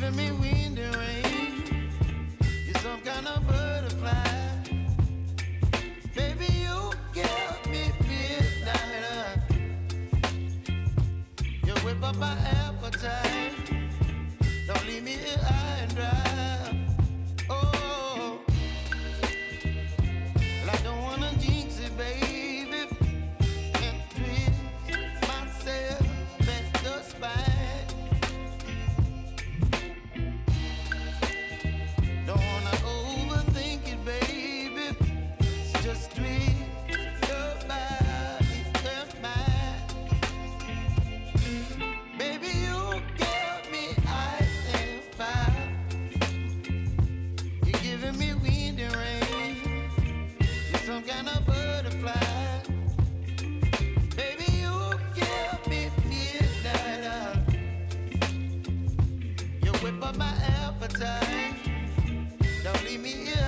giving me wind and rain. You're some kind of butterfly. Baby, you give me midnight. You whip up my appetite. Don't leave me here high and dry. Oh, well, I don't wanna jinx it, baby, and twist myself at the spine. Don't wanna overthink it, baby. It's just twist your body and mine. Baby, you give me ice and fire. You're giving me wind and rain. You're some kind of butterfly. Baby, you give me midnight. You whip up my appetite. Don't leave me here